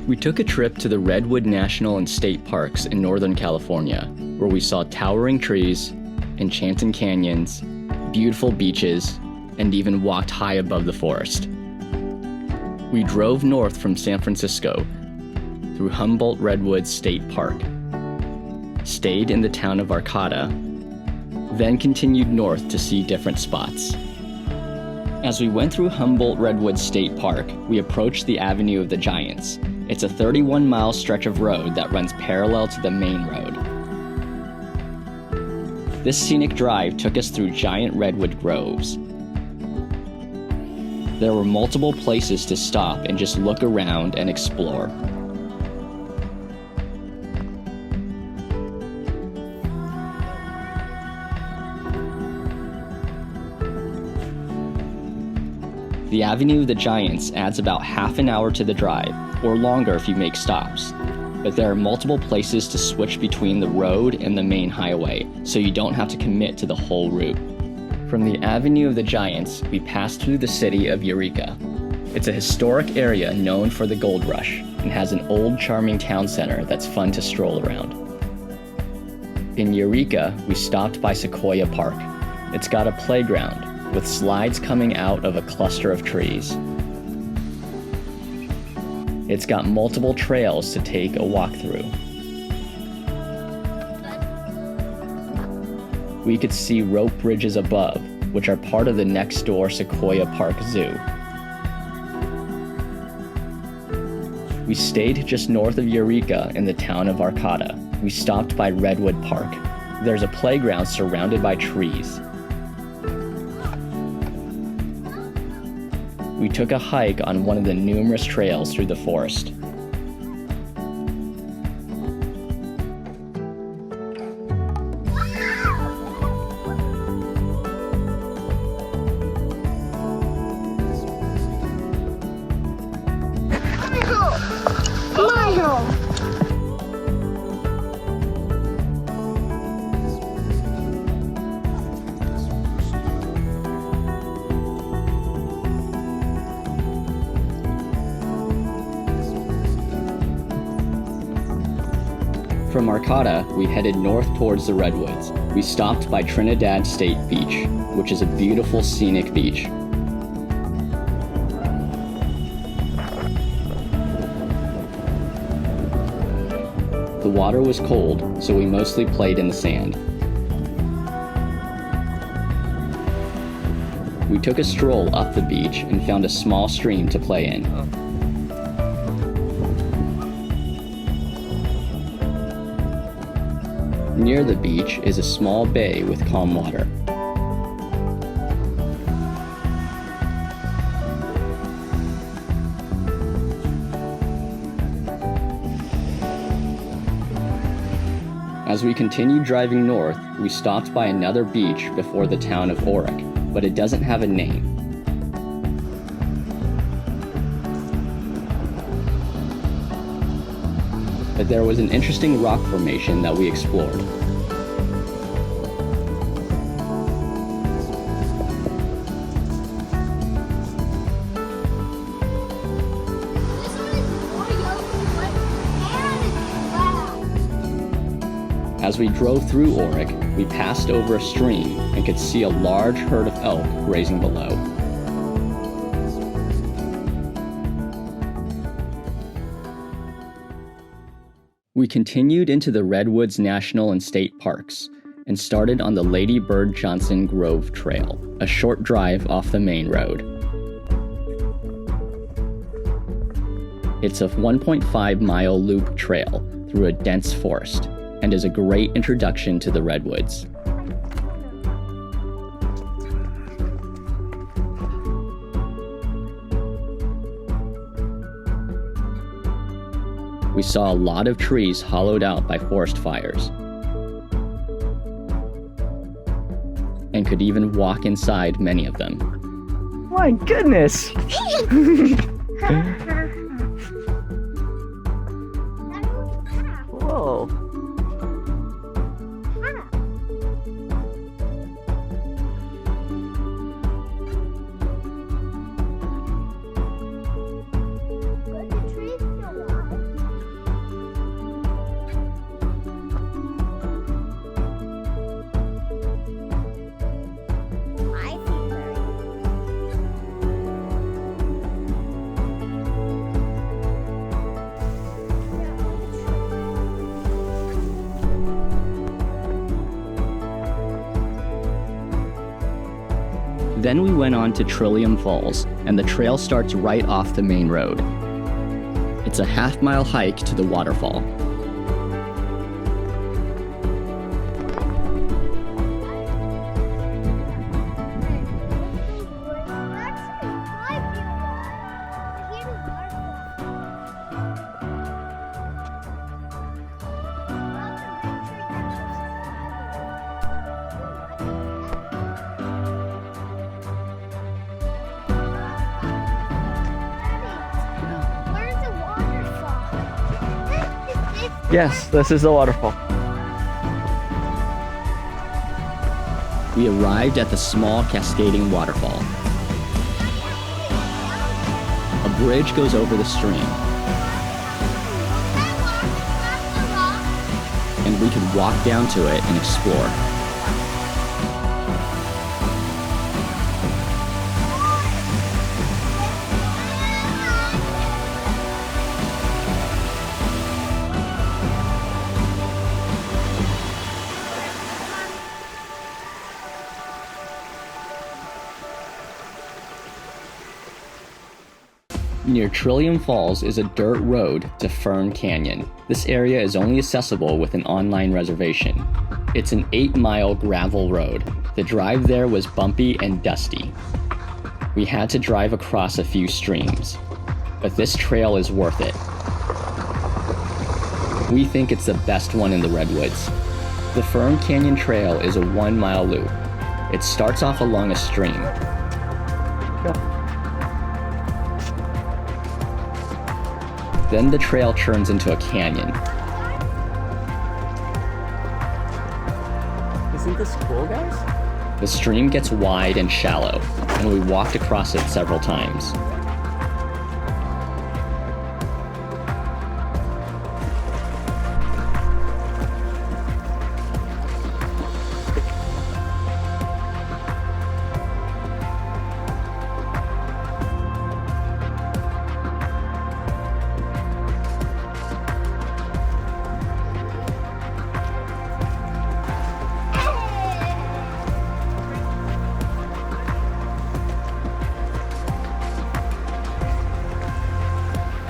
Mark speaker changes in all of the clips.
Speaker 1: We took a trip to the Redwood National and State Parks in Northern California, where we saw towering trees, enchanting canyons, beautiful beaches, and even walked high above the forest. We drove north from San Francisco through Humboldt Redwoods State Park, stayed in the town of Arcata, then continued north to see different spots. As we went through Humboldt Redwoods State Park, we approached the Avenue of the Giants. It's a 31-mile stretch of road that runs parallel to the main road. This scenic drive took us through giant redwood groves. There were multiple places to stop and just look around and explore. The Avenue of the Giants adds about half an hour to the drive, or longer if you make stops. But there are multiple places to switch between the road and the main highway, so you don't have to commit to the whole route. From the Avenue of the Giants, we passed through the city of Eureka. It's a historic area known for the gold rush, and has an old charming town center that's fun to stroll around. In Eureka, we stopped by Sequoia Park. It's got a playground, with slides coming out of a cluster of trees. It's got multiple trails to take a walk through. We could see rope bridges above, which are part of the next door Sequoia Park Zoo. We stayed just north of Eureka in the town of Arcata. We stopped by Redwood Park. There's a playground surrounded by trees. We took a hike on one of the numerous trails through the forest.
Speaker 2: My home.
Speaker 1: From Arcata, we headed north towards the Redwoods. We stopped by Trinidad State Beach, which is a beautiful scenic beach. The water was cold, so we mostly played in the sand. We took a stroll up the beach and found a small stream to play in. Near the beach is a small bay with calm water. As we continued driving north, we stopped by another beach before the town of Orick, but it doesn't have a name. But there was an interesting rock formation that we explored. As we drove through Orick, we passed over a stream and could see a large herd of elk grazing below. We continued into the Redwoods National and State Parks and started on the Lady Bird Johnson Grove Trail, a short drive off the main road. It's a 1.5-mile loop trail through a dense forest and is a great introduction to the Redwoods. We saw a lot of trees hollowed out by forest fires, and could even walk inside many of them.
Speaker 3: My goodness! Whoa.
Speaker 1: Then we went on to Trillium Falls, and the trail starts right off the main road. It's a half-mile hike to the waterfall.
Speaker 3: Yes, this is the waterfall.
Speaker 1: We arrived at the small cascading waterfall. A bridge goes over the stream, and we could walk down to it and explore. Near Trillium Falls is a dirt road to Fern Canyon. This area is only accessible with an online reservation. It's an 8-mile gravel road. The drive there was bumpy and dusty. We had to drive across a few streams, but this trail is worth it. We think it's the best one in the Redwoods. The Fern Canyon Trail is a 1-mile loop. It starts off along a stream. Then the trail turns into a canyon.
Speaker 3: Isn't this cool, guys?
Speaker 1: The stream gets wide and shallow, and we walked across it several times.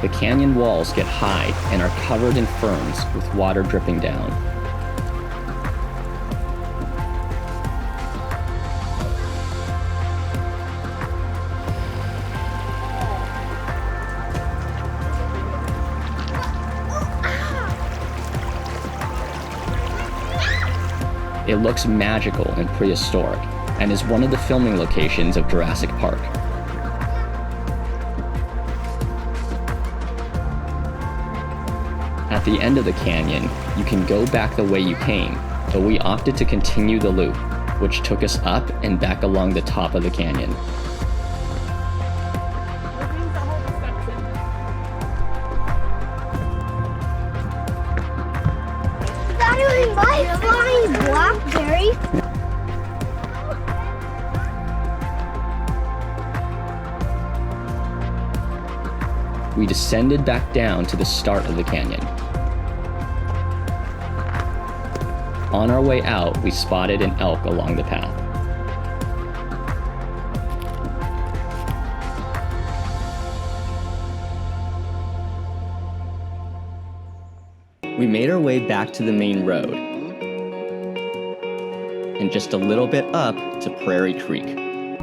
Speaker 1: The canyon walls get high and are covered in ferns with water dripping down. It looks magical and prehistoric, and is one of the filming locations of Jurassic Park. At the end of the canyon, you can go back the way you came, but we opted to continue the loop, which took us up and back along the top of the canyon.
Speaker 2: That was my flying blackberry.
Speaker 1: We descended back down to the start of the canyon. On our way out, we spotted an elk along the path. We made our way back to the main road, and just a little bit up to Prairie Creek.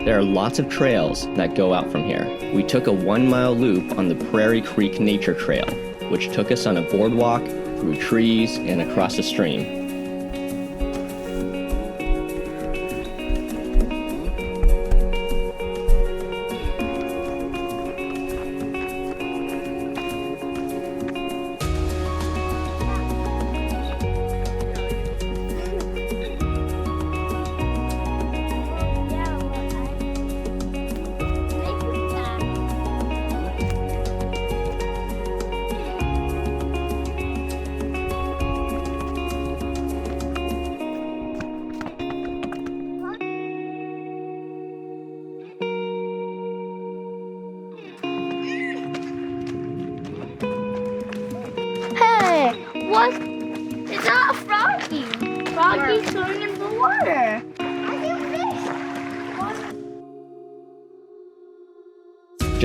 Speaker 1: There are lots of trails that go out from here. We took a 1-mile loop on the Prairie Creek Nature Trail, which took us on a boardwalk, through trees, and across a stream.
Speaker 2: What? It's not a froggy. Froggy's swimming in the water. I can fish.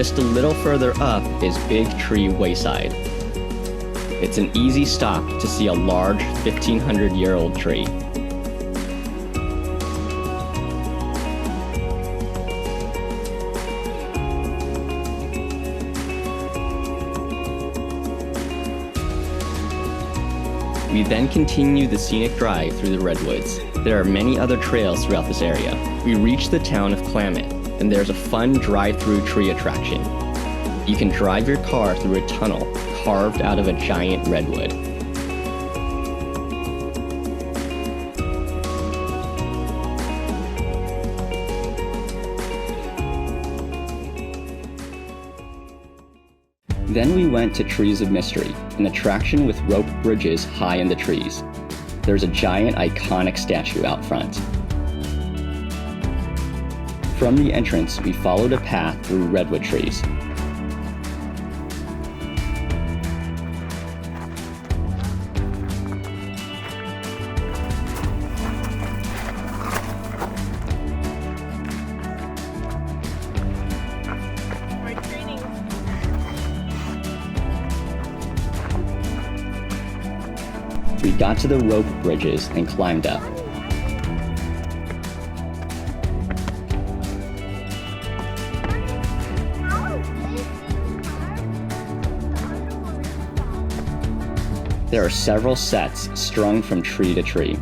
Speaker 1: Just a little further up is Big Tree Wayside. It's an easy stop to see a large 1,500-year-old tree. We then continue the scenic drive through the Redwoods. There are many other trails throughout this area. We reach the town of Klamath, and there's a fun drive-through tree attraction. You can drive your car through a tunnel carved out of a giant redwood. Then we went to Trees of Mystery, an attraction with rope bridges high in the trees. There's a giant iconic statue out front. From the entrance, we followed a path through redwood trees. We got to the rope bridges and climbed up. There are several sets strung from tree to tree.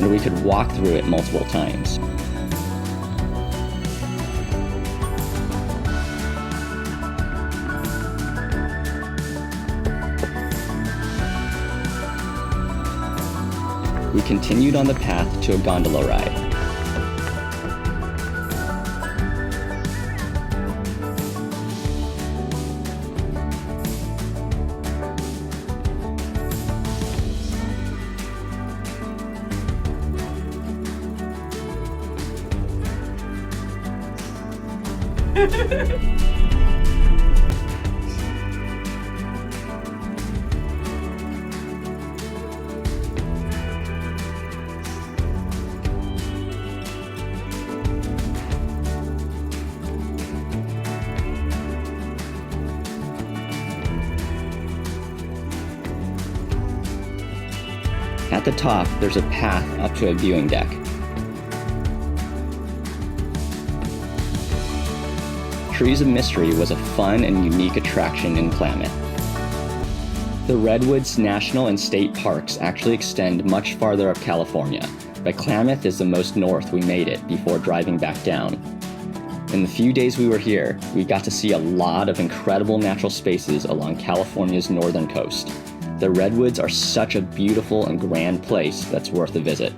Speaker 1: And we could walk through it multiple times. We continued on the path to a gondola ride. At the top, there's a path up to a viewing deck. Trees of Mystery was a fun and unique attraction in Klamath. The Redwoods National and State Parks actually extend much farther up California, but Klamath is the most north we made it before driving back down. In the few days we were here, we got to see a lot of incredible natural spaces along California's northern coast. The Redwoods are such a beautiful and grand place that's worth a visit.